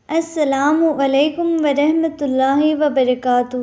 السلام علیکم ورحمۃ اللہ وبرکاتہ۔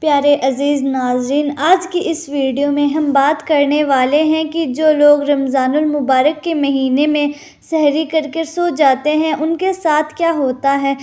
پیارے عزیز ناظرین، آج کی اس ویڈیو میں ہم بات کرنے والے ہیں کہ جو لوگ رمضان المبارک کے مہینے میں سحری کر کے سو جاتے ہیں ان کے ساتھ کیا ہوتا ہے۔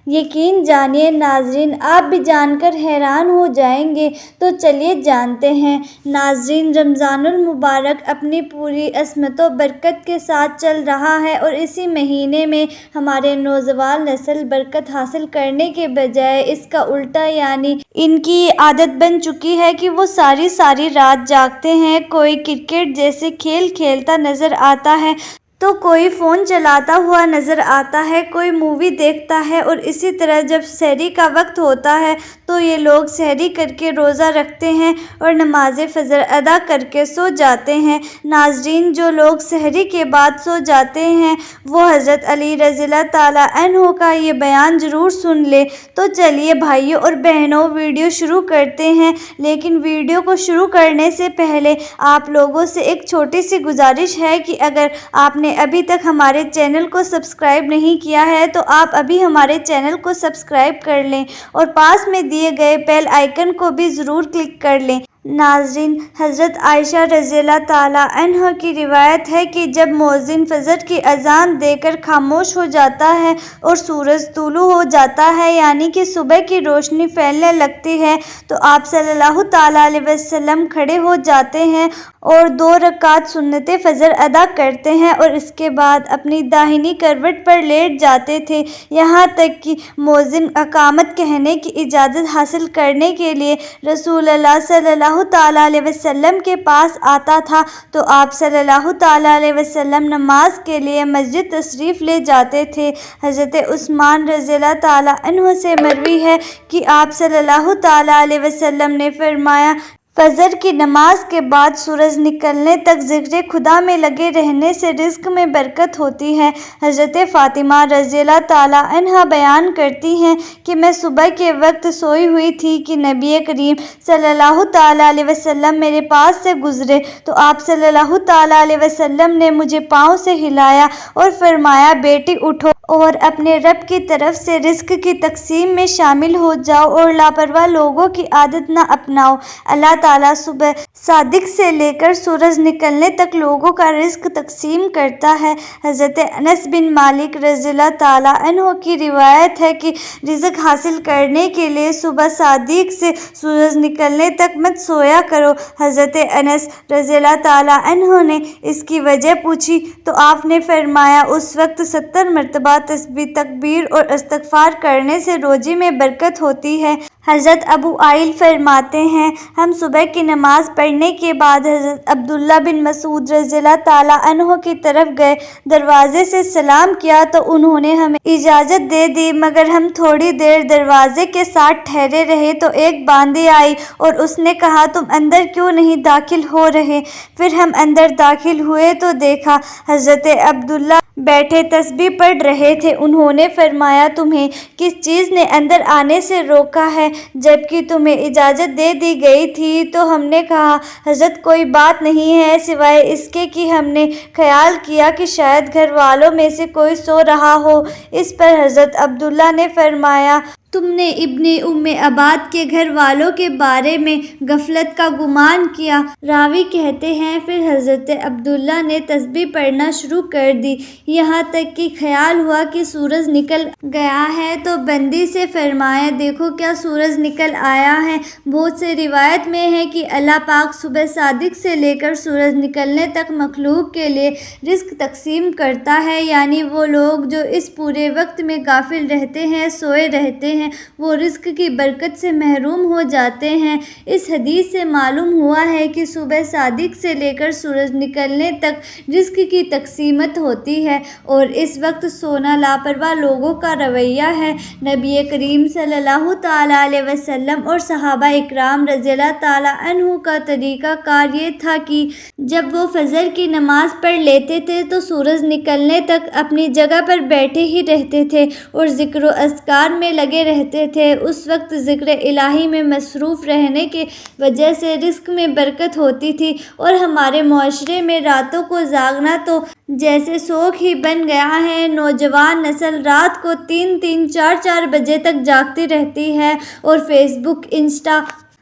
یقین جانیے ناظرین، آپ بھی جان کر حیران ہو جائیں گے، تو چلیے جانتے ہیں۔ ناظرین، رمضان المبارک اپنی پوری عظمت و برکت کے ساتھ چل رہا ہے اور اسی مہینے میں ہمارے نوجوان نسل برکت حاصل کرنے کے بجائے اس کا الٹا یعنی ان کی عادت بن چکی ہے کہ وہ ساری رات جاگتے ہیں۔ کوئی کرکٹ جیسے کھیل کھیلتا نظر آتا ہے تو کوئی فون چلاتا ہوا نظر آتا ہے، کوئی مووی دیکھتا ہے، اور اسی طرح جب سحری کا وقت ہوتا ہے تو یہ لوگ سحری کر کے روزہ رکھتے ہیں اور نماز فجر ادا کر کے سو جاتے ہیں۔ ناظرین، جو لوگ سحری کے بعد سو جاتے ہیں وہ حضرت علی رضی اللہ تعالیٰ عنہ کا یہ بیان ضرور سن لیں۔ تو چلیے بھائیوں اور بہنوں، ویڈیو شروع کرتے ہیں، لیکن ویڈیو کو شروع کرنے سے پہلے آپ لوگوں سے ایک چھوٹی سی گزارش ہے کہ اگر آپ نے ابھی تک ہمارے چینل کو سبسکرائب نہیں کیا ہے تو آپ ابھی ہمارے چینل کو سبسکرائب کر لیں اور پاس میں دیے گئے بیل آئیکن کو بھی ضرور کلک کر لیں۔ ناظرین، حضرت عائشہ رضی اللہ تعالیٰ عنہ کی روایت ہے کہ جب مؤذن فجر کی اذان دے کر خاموش ہو جاتا ہے اور سورج طلوع ہو جاتا ہے یعنی کہ صبح کی روشنی پھیلنے لگتی ہے تو آپ صلی اللہ تعالیٰ علیہ وسلم کھڑے ہو جاتے ہیں اور 2 رکعت سنت فجر ادا کرتے ہیں اور اس کے بعد اپنی داہنی کروٹ پر لیٹ جاتے تھے، یہاں تک کہ مؤذن اقامت کہنے کی اجازت حاصل کرنے کے لیے رسول اللہ صلی اللہ تعالیٰ علیہ وسلم کے پاس آتا تھا تو آپ صلی اللہ تعالیٰ علیہ وسلم نماز کے لیے مسجد تشریف لے جاتے تھے۔ حضرت عثمان رضی اللہ تعالیٰ عنہ سے مروی ہے کہ آپ صلی اللہ تعالیٰ علیہ وسلم نے فرمایا، فجر کی نماز کے بعد سورج نکلنے تک ذکر خدا میں لگے رہنے سے رزق میں برکت ہوتی ہے۔ حضرت فاطمہ رضی اللہ تعالیٰ عنہا بیان کرتی ہیں کہ میں صبح کے وقت سوئی ہوئی تھی کہ نبی کریم صلی اللہ تعالیٰ علیہ وسلم میرے پاس سے گزرے تو آپ صلی اللہ تعالیٰ علیہ وسلم نے مجھے پاؤں سے ہلایا اور فرمایا، بیٹی اٹھو اور اپنے رب کی طرف سے رزق کی تقسیم میں شامل ہو جاؤ اور لاپرواہ لوگوں کی عادت نہ اپناؤ۔ اللہ تعالیٰ صبح صادق سے لے کر سورج نکلنے تک لوگوں کا رزق تقسیم کرتا ہے۔ حضرت انس بن مالک رضی اللہ تعالیٰ عنہ کی روایت ہے کہ رزق حاصل کرنے کے لیے صبح صادق سے سورج نکلنے تک مت سویا کرو۔ حضرت انس رضی اللہ تعالیٰ عنہ نے اس کی وجہ پوچھی تو آپ نے فرمایا، اس وقت 70 مرتبہ تسبیح، تکبیر اور استغفار کرنے سے روزی میں برکت ہوتی ہے۔ حضرت ابو عائل فرماتے ہیں، ہم صبح کی نماز پڑھنے کے بعد حضرت عبداللہ بن مسعود رضی اللہ تعالیٰ عنہ کی طرف گئے، دروازے سے سلام کیا تو انہوں نے ہمیں اجازت دے دی، مگر ہم تھوڑی دیر دروازے کے ساتھ ٹھہرے رہے تو ایک باندی آئی اور اس نے کہا، تم اندر کیوں نہیں داخل ہو رہے؟ پھر ہم اندر داخل ہوئے تو دیکھا حضرت عبداللہ بیٹھے تسبیح پڑھ رہے تھے۔ انہوں نے فرمایا، تمہیں کس چیز نے اندر آنے سے روکا ہے جبکہ تمہیں اجازت دے دی گئی تھی؟ تو ہم نے کہا، حضرت کوئی بات نہیں ہے سوائے اس کے کہ ہم نے خیال کیا کہ شاید گھر والوں میں سے کوئی سو رہا ہو۔ اس پر حضرت عبداللہ نے فرمایا، تم نے ابن ام عباد کے گھر والوں کے بارے میں غفلت کا گمان کیا۔ راوی کہتے ہیں، پھر حضرت عبداللہ نے تسبیح پڑھنا شروع کر دی، یہاں تک کہ خیال ہوا کہ سورج نکل گیا ہے تو بندی سے فرمایا، دیکھو کیا سورج نکل آیا ہے۔ بہت سے روایت میں ہے کہ اللہ پاک صبح صادق سے لے کر سورج نکلنے تک مخلوق کے لیے رزق تقسیم کرتا ہے، یعنی وہ لوگ جو اس پورے وقت میں غافل رہتے ہیں، سوئے رہتے ہیں، وہ رزق کی برکت سے محروم ہو جاتے ہیں۔ اس حدیث سے معلوم ہوا ہے کہ صبح صادق سے لے کر سورج نکلنے تک رزق کی تقسیمت ہوتی ہے اور اس وقت سونا لاپرواہ لوگوں کا رویہ ہے۔ نبی کریم صلی اللہ تعالیٰ علیہ وسلم اور صحابہ اکرام رضی اللہ تعالیٰ عنہ کا طریقہ کار یہ تھا کہ جب وہ فجر کی نماز پڑھ لیتے تھے تو سورج نکلنے تک اپنی جگہ پر بیٹھے ہی رہتے تھے اور ذکر و اذکار میں لگے رہتے تھے۔ اس وقت ذکر الہی میں مصروف رہنے کی وجہ سے رزق میں برکت ہوتی تھی، اور ہمارے معاشرے میں راتوں کو جاگنا تو جیسے شوق ہی بن گیا ہے۔ نوجوان نسل رات کو 3-3، 4-4 بجے تک جاگتی رہتی ہے اور فیس بک، انسٹا،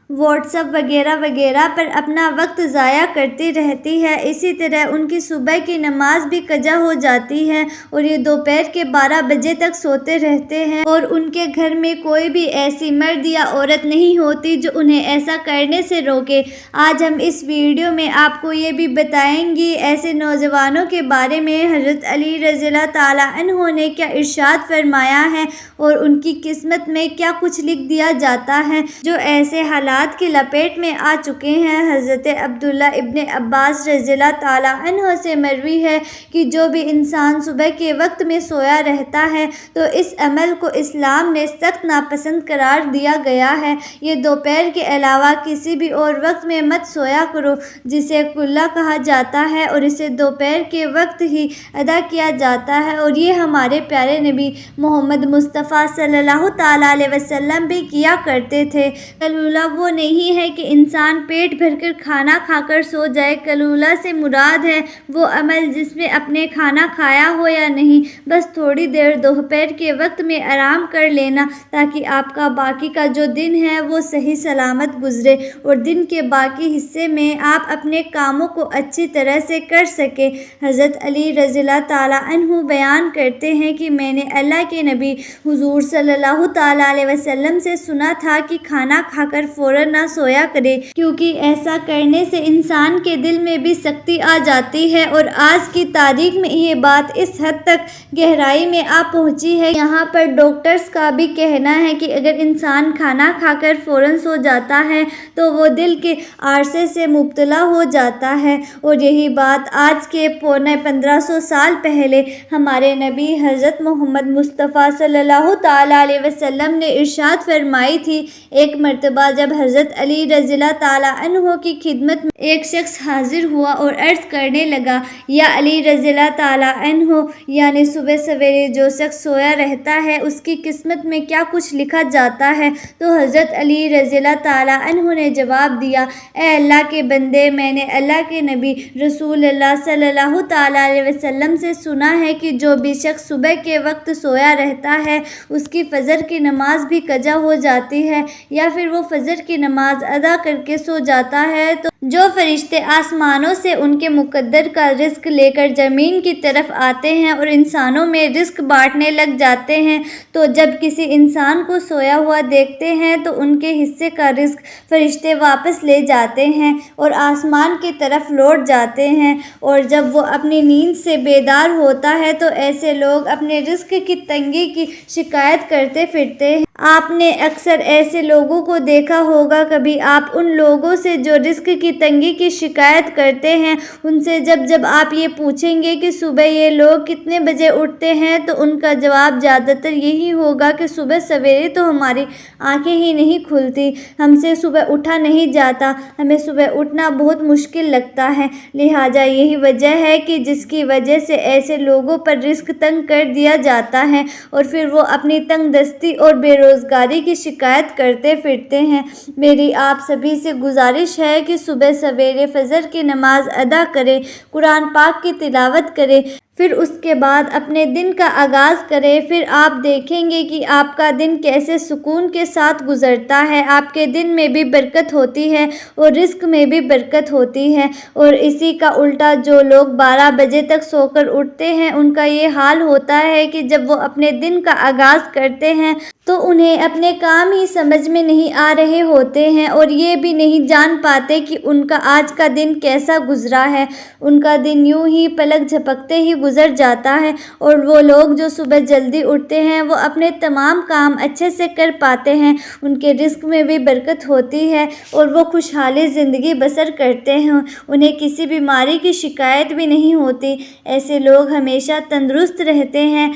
واٹس ایپ وغیرہ وغیرہ پر اپنا وقت ضائع کرتی رہتی ہے۔ اسی طرح ان کی صبح کی نماز بھی قضا ہو جاتی ہے اور یہ دوپہر کے 12 بجے تک سوتے رہتے ہیں، اور ان کے گھر میں کوئی بھی ایسی مرد یا عورت نہیں ہوتی جو انہیں ایسا کرنے سے روکے۔ آج ہم اس ویڈیو میں آپ کو یہ بھی بتائیں گے ایسے نوجوانوں کے بارے میں حضرت علی رضی اللہ تعالیٰ عنہ نے کیا ارشاد فرمایا ہے اور ان کی قسمت میں کیا کچھ لکھ دیا جاتا ہے جو ایسے حالات کی لپیٹ میں آ چکے ہیں۔ حضرت عبداللہ ابن عباس رضی اللہ تعالیٰ عنہ سے مروی ہے کہ جو بھی انسان صبح کے وقت میں سویا رہتا ہے تو اس عمل کو اسلام نے سخت ناپسند قرار دیا گیا ہے۔ یہ دوپہر کے علاوہ کسی بھی اور وقت میں مت سویا کرو، جسے کلہ کہا جاتا ہے، اور اسے دوپہر کے وقت ہی ادا کیا جاتا ہے، اور یہ ہمارے پیارے نبی محمد مصطفیٰ صلی اللہ تعالیٰ علیہ وسلم بھی کیا کرتے تھے۔ قیلولہ وہ نہیں ہے کہ انسان پیٹ بھر کر کھانا کھا کر سو جائے۔ قیلولہ سے مراد ہے وہ عمل جس میں اپنے کھانا کھایا ہو یا نہیں، بس تھوڑی دیر دوپہر کے وقت میں آرام کر لینا، تاکہ آپ کا باقی کا جو دن ہے وہ صحیح سلامت گزرے اور دن کے باقی حصے میں آپ اپنے کاموں کو اچھی طرح سے کر سکیں۔ حضرت علی رضی اللہ تعالیٰ عنہ بیان کرتے ہیں کہ میں نے اللہ کے نبی حضور صلی اللہ تعالیٰ علیہ وسلم سے سنا تھا کہ کھانا کھا کر فوراً نہ سویا کرے، کیونکہ ایسا کرنے سے انسان کے دل میں بھی سختی آ جاتی ہے، اور آج کی تاریخ میں یہ بات اس حد تک گہرائی میں آ پہنچی ہے۔ یہاں پر ڈاکٹرز کا بھی کہنا ہے کہ اگر انسان کھانا کھا کر فوراً سو جاتا ہے تو وہ دل کے عارضے سے مبتلا ہو جاتا ہے، اور یہی بات آج کے پونے 1500 سال پہلے ہمارے نبی حضرت محمد مصطفیٰ صلی اللہ تعالیٰ علیہ وسلم نے ارشاد فرمائی تھی۔ ایک مرتبہ جب حضرت علی رضی اللہ تعالیٰ عنہ کی خدمت میں ایک شخص حاضر ہوا اور عرض کرنے لگا، یا علی رضی اللہ تعالیٰ عنہ، یعنی صبح سویرے جو شخص سویا رہتا ہے اس کی قسمت میں کیا کچھ لکھا جاتا ہے؟ تو حضرت علی رضی اللہ تعالیٰ عنہ نے جواب دیا، اے اللہ کے بندے، میں نے اللہ کے نبی رسول اللہ صلی اللہ تعالیٰ علیہ وسلم سے سنا ہے کہ جو بھی شخص صبح کے وقت سویا رہتا ہے اس کی فجر کی نماز بھی قضا ہو جاتی ہے، یا پھر وہ فجر کی نماز ادا کر کے سو جاتا ہے تو جو فرشتے آسمانوں سے ان کے مقدر کا رزق لے کر زمین کی طرف آتے ہیں اور انسانوں میں رزق بانٹنے لگ جاتے ہیں، تو جب کسی انسان کو سویا ہوا دیکھتے ہیں تو ان کے حصے کا رزق فرشتے واپس لے جاتے ہیں اور آسمان کی طرف لوٹ جاتے ہیں، اور جب وہ اپنی نیند سے بیدار ہوتا ہے تو ایسے لوگ اپنے رزق کی تنگی کی شکایت کرتے پھرتے ہیں۔ آپ نے اکثر ایسے لوگوں کو دیکھا ہوگا۔ کبھی آپ ان لوگوں سے جو رزق کی تنگی کی شکایت کرتے ہیں ان سے جب آپ یہ پوچھیں گے کہ صبح یہ لوگ کتنے بجے اٹھتے ہیں تو ان کا جواب زیادہ تر یہی ہوگا کہ صبح سویرے تو ہماری آنکھیں ہی نہیں کھلتی، ہم سے صبح اٹھا نہیں جاتا، ہمیں صبح اٹھنا بہت مشکل لگتا ہے۔ لہٰذا یہی وجہ ہے کہ جس کی وجہ سے ایسے لوگوں پر رزق تنگ کر دیا جاتا ہے اور پھر وہ اپنی تنگ دستی اور بے روزگاری کی شکایت کرتے پھرتے ہیں۔ میری آپ سبھی سے گزارش ہے کہ صبح سویرے فجر کی نماز ادا کریں، قرآن پاک کی تلاوت کریں، پھر اس کے بعد اپنے دن کا آغاز کریں۔ پھر آپ دیکھیں گے کہ آپ کا دن کیسے سکون کے ساتھ گزرتا ہے، آپ کے دن میں بھی برکت ہوتی ہے اور رزق میں بھی برکت ہوتی ہے۔ اور اسی کا الٹا جو لوگ 12 بجے تک سو کر اٹھتے ہیں ان کا یہ حال ہوتا ہے کہ جب وہ اپنے دن کا آغاز کرتے ہیں تو انہیں اپنے کام ہی سمجھ میں نہیں آ رہے ہوتے ہیں اور یہ بھی نہیں جان پاتے کہ ان کا آج کا دن کیسا گزرا ہے۔ ان کا دن یوں ہی پلک جھپکتے ہی گزر جاتا ہے، اور وہ لوگ جو صبح جلدی اٹھتے ہیں وہ اپنے تمام کام اچھے سے کر پاتے ہیں، ان کے رزق میں بھی برکت ہوتی ہے اور وہ خوشحالی زندگی بسر کرتے ہیں، انہیں کسی بیماری کی شکایت بھی نہیں ہوتی۔ ایسے لوگ ہمیشہ تندرست رہتے ہیں۔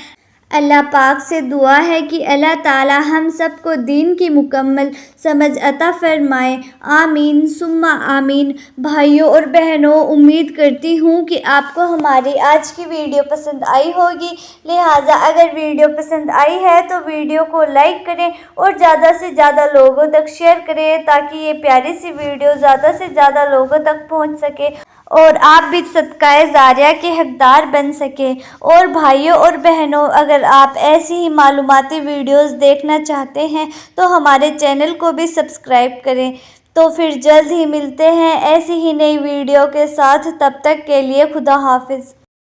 اللہ پاک سے دعا ہے کہ اللہ تعالی ہم سب کو دین کی مکمل سمجھ عطا فرمائے، آمین ثم آمین۔ بھائیوں اور بہنوں، امید کرتی ہوں کہ آپ کو ہماری آج کی ویڈیو پسند آئی ہوگی، لہٰذا اگر ویڈیو پسند آئی ہے تو ویڈیو کو لائک کریں اور زیادہ سے زیادہ لوگوں تک شیئر کریں تاکہ یہ پیاری سی ویڈیو زیادہ سے زیادہ لوگوں تک پہنچ سکے اور آپ بھی صدقہ جاریہ کے حقدار بن سکیں۔ اور بھائیوں اور بہنوں، اگر آپ ایسی ہی معلوماتی ویڈیوز دیکھنا چاہتے ہیں تو ہمارے چینل کو بھی سبسکرائب کریں۔ تو پھر جلد ہی ملتے ہیں ایسی ہی نئی ویڈیو کے ساتھ، تب تک کے لیے خدا حافظ۔